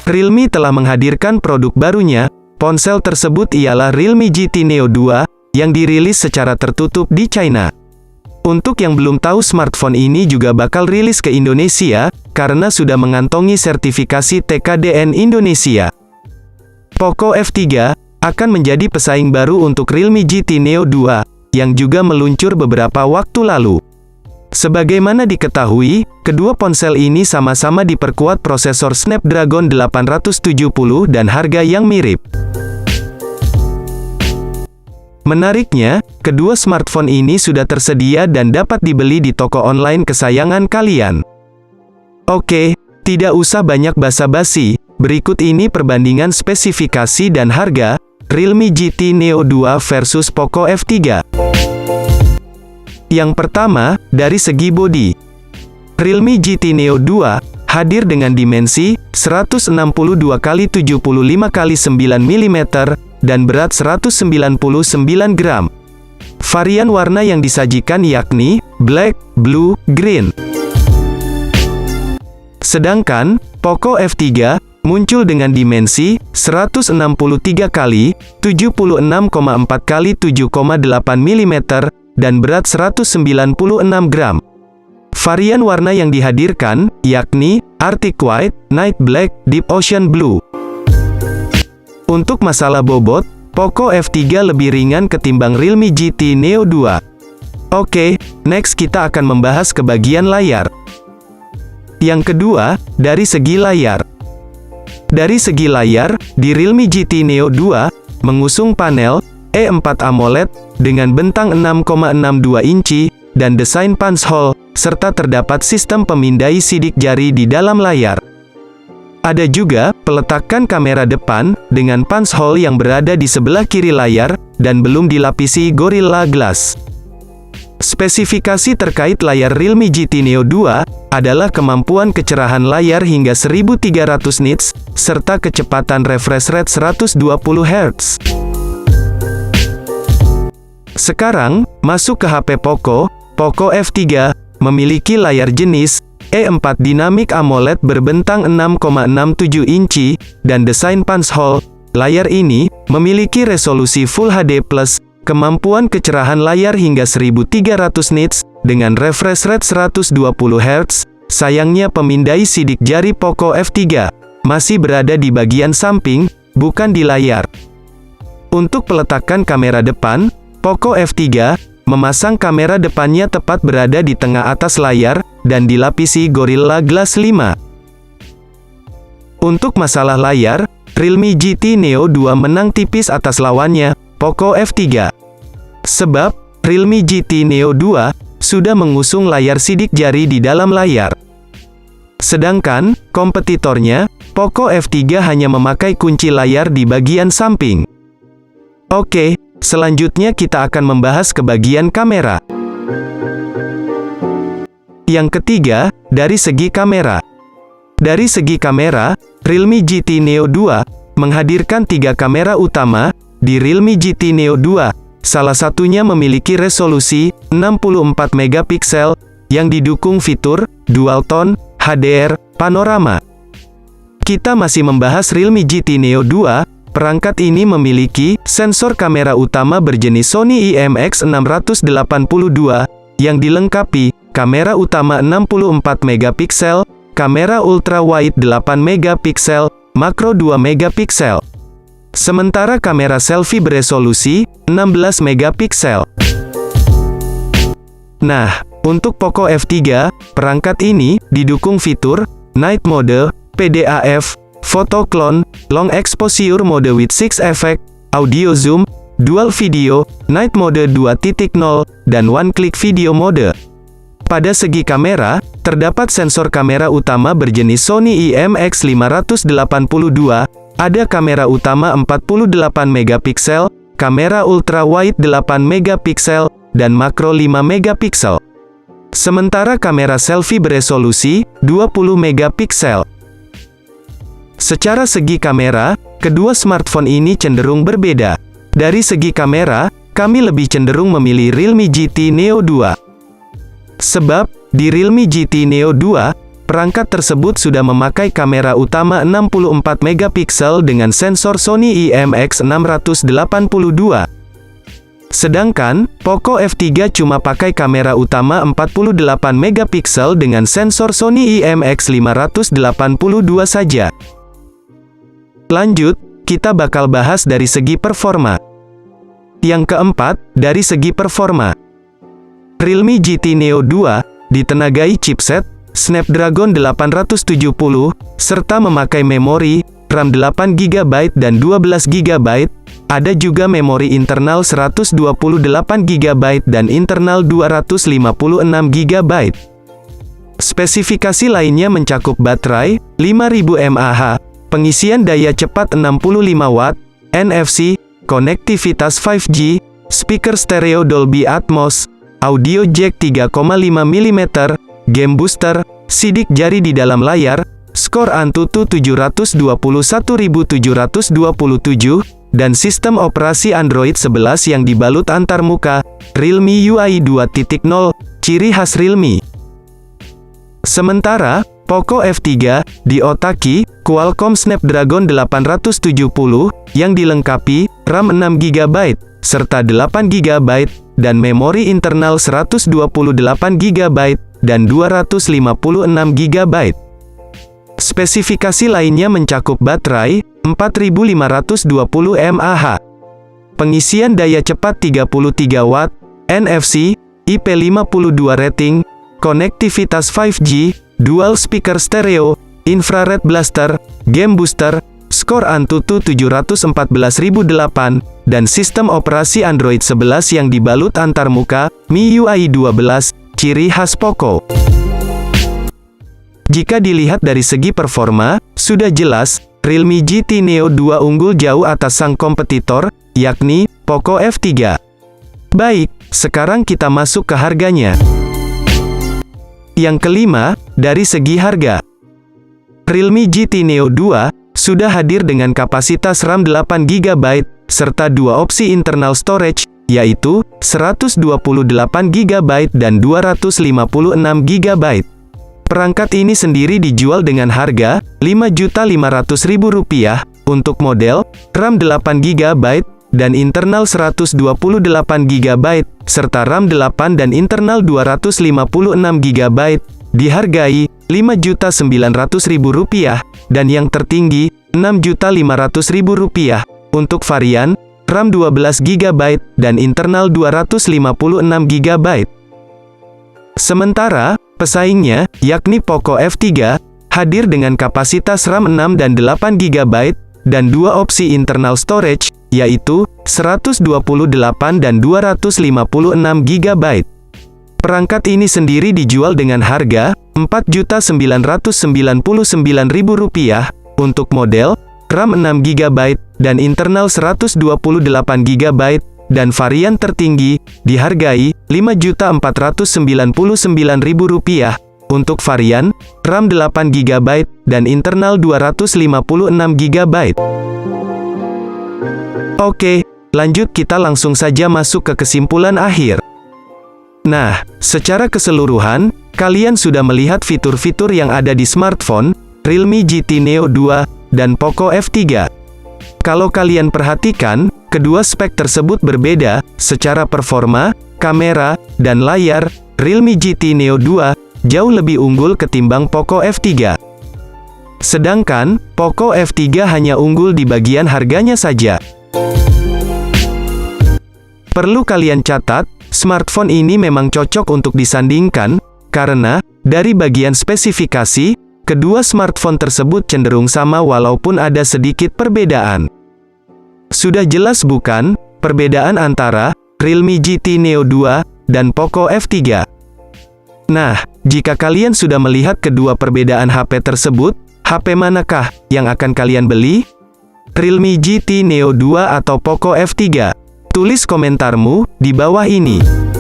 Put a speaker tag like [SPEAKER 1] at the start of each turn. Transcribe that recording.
[SPEAKER 1] Realme telah menghadirkan produk barunya. Ponsel tersebut ialah Realme GT Neo 2, yang dirilis secara tertutup di China. Untuk yang belum tahu, smartphone ini juga bakal rilis ke Indonesia, karena sudah mengantongi sertifikasi TKDN Indonesia. Poco F3 akan menjadi pesaing baru untuk Realme GT Neo 2, yang juga meluncur beberapa waktu lalu. Sebagaimana diketahui, kedua ponsel ini sama-sama diperkuat prosesor Snapdragon 870 dan harga yang mirip. Menariknya, kedua smartphone ini sudah tersedia dan dapat dibeli di toko online kesayangan kalian. Oke, tidak usah banyak basa-basi, berikut ini perbandingan spesifikasi dan harga Realme GT Neo 2 versus Poco F3. Yang pertama, dari segi bodi. Realme GT Neo 2 hadir dengan dimensi 162x75x9 mm dan berat 199 gram. Varian warna yang disajikan yakni black, blue, green. Sedangkan Poco F3 muncul dengan dimensi 163x76,4x7,8 mm dan berat 196 gram. Varian warna yang dihadirkan yakni Arctic White, Night Black, Deep Ocean Blue. Untuk masalah bobot, Poco F3 lebih ringan ketimbang Realme GT Neo 2. Oke, next kita akan membahas ke bagian layar. Yang kedua, dari segi layar. Dari segi layar, di Realme GT Neo 2 mengusung panel E4 AMOLED dengan bentang 6,62 inci dan desain punch hole, serta terdapat sistem pemindai sidik jari di dalam layar. Ada juga peletakan kamera depan dengan punch hole yang berada di sebelah kiri layar dan belum dilapisi Gorilla Glass. Spesifikasi terkait layar Realme GT Neo 2 adalah kemampuan kecerahan layar hingga 1300 nits serta kecepatan refresh rate 120 Hz. Sekarang, masuk ke HP Poco. Poco F3 memiliki layar jenis E4 Dynamic AMOLED berbentang 6,67 inci dan desain punch hole. Layar ini memiliki resolusi Full HD+, kemampuan kecerahan layar hingga 1300 nits dengan refresh rate 120 Hz. Sayangnya pemindai sidik jari Poco F3 masih berada di bagian samping, bukan di layar. Untuk peletakan kamera depan, Poco F3 memasang kamera depannya tepat berada di tengah atas layar dan dilapisi Gorilla Glass 5. Untuk masalah layar, Realme GT Neo 2 menang tipis atas lawannya, Poco F3. Sebab, Realme GT Neo 2 sudah mengusung layar sidik jari di dalam layar. Sedangkan, kompetitornya, Poco F3 hanya memakai kunci layar di bagian samping. Oke, selanjutnya kita akan membahas ke bagian kamera. Yang ketiga, dari segi kamera. Dari segi kamera, Realme GT Neo 2 menghadirkan 3 kamera utama di Realme GT Neo 2. Salah satunya memiliki resolusi 64 megapiksel yang didukung fitur Dual Tone HDR Panorama. Kita masih membahas Realme GT Neo 2. Perangkat ini memiliki sensor kamera utama berjenis Sony IMX682 yang dilengkapi kamera utama 64 megapiksel, kamera ultra wide 8 megapiksel, makro 2 megapiksel. Sementara kamera selfie beresolusi 16 megapiksel. Nah, untuk Poco F3, perangkat ini didukung fitur Night Mode, PDAF, Photo Clone, Long Exposure Mode with 6 Effect, Audio Zoom, Dual Video, Night Mode 2.0, dan One Click Video Mode. Pada segi kamera, terdapat sensor kamera utama berjenis Sony IMX582, ada kamera utama 48 megapiksel, kamera ultra wide 8 megapiksel, dan makro 5 megapiksel. Sementara kamera selfie beresolusi 20 megapiksel. Secara segi kamera, kedua smartphone ini cenderung berbeda. Dari segi kamera, kami lebih cenderung memilih Realme GT Neo 2. Sebab, di Realme GT Neo 2, Perangkat tersebut sudah memakai kamera utama 64 megapiksel dengan sensor Sony IMX682. Sedangkan, Poco F3 cuma pakai kamera utama 48 megapiksel dengan sensor Sony IMX582 saja. Lanjut, kita bakal bahas dari segi performa. Yang keempat, dari segi performa. Realme GT Neo 2 ditenagai chipset Snapdragon 870 serta memakai memori RAM 8 GB dan 12 GB. Ada juga memori internal 128 GB dan internal 256 GB. Spesifikasi lainnya mencakup baterai 5000 mAh, pengisian daya cepat 65 Watt, NFC, konektivitas 5G, speaker stereo Dolby Atmos, audio jack 3,5 mm, game booster, sidik jari di dalam layar, skor Antutu 721.727, dan sistem operasi Android 11 yang dibalut antarmuka, Realme UI 2.0, ciri khas Realme. Sementara, Poco F3 diotaki Qualcomm Snapdragon 870 yang dilengkapi RAM 6 GB serta 8 GB dan memori internal 128 GB dan 256 GB. Spesifikasi lainnya mencakup baterai 4520 mAh, pengisian daya cepat 33 Watt, NFC, IP52 rating, konektivitas 5G, dual speaker stereo, infrared blaster, game booster, skor Antutu 714.008, dan sistem operasi Android 11 yang dibalut antarmuka, MIUI 12, ciri khas Poco. Jika dilihat dari segi performa, sudah jelas, Realme GT Neo 2 unggul jauh atas sang kompetitor, yakni Poco F3. Baik, sekarang kita masuk ke harganya. Yang kelima, dari segi harga. Realme GT Neo 2 sudah hadir dengan kapasitas RAM 8 GB serta dua opsi internal storage, yaitu 128 GB dan 256 GB. Perangkat ini sendiri dijual dengan harga Rp5.500.000 untuk model RAM 8 GB dan internal 128 GB serta RAM 8 dan internal 256 GB dihargai Rp5.900.000 dan yang tertinggi Rp6.500.000 untuk varian RAM 12 GB dan internal 256 GB. Sementara, pesaingnya, yakni Poco F3, hadir dengan kapasitas RAM 6 dan 8 GB, dan dua opsi internal storage, yaitu 128 dan 256 GB. Perangkat ini sendiri dijual dengan harga Rp4.999.000 untuk model RAM 6 GB dan internal 128 GB, dan varian tertinggi dihargai Rp5.499.000 untuk varian RAM 8 GB dan internal 256 GB. Oke, lanjut kita langsung saja masuk ke kesimpulan akhir. Nah, secara keseluruhan, kalian sudah melihat fitur-fitur yang ada di smartphone Realme GT Neo 2 dan Poco F3. Kalau kalian perhatikan, kedua spek tersebut berbeda secara performa, kamera, dan layar. Realme GT Neo 2 jauh lebih unggul ketimbang Poco F3. Sedangkan, Poco F3 hanya unggul di bagian harganya saja. Perlu kalian catat, smartphone ini memang cocok untuk disandingkan, karena, dari bagian spesifikasi, kedua smartphone tersebut cenderung sama walaupun ada sedikit perbedaan. Sudah jelas bukan, perbedaan antara Realme GT Neo 2 dan Poco F3? Nah, jika kalian sudah melihat kedua perbedaan HP tersebut, HP manakah yang akan kalian beli? Realme GT Neo 2 atau Poco F3? Tulis komentarmu di bawah ini.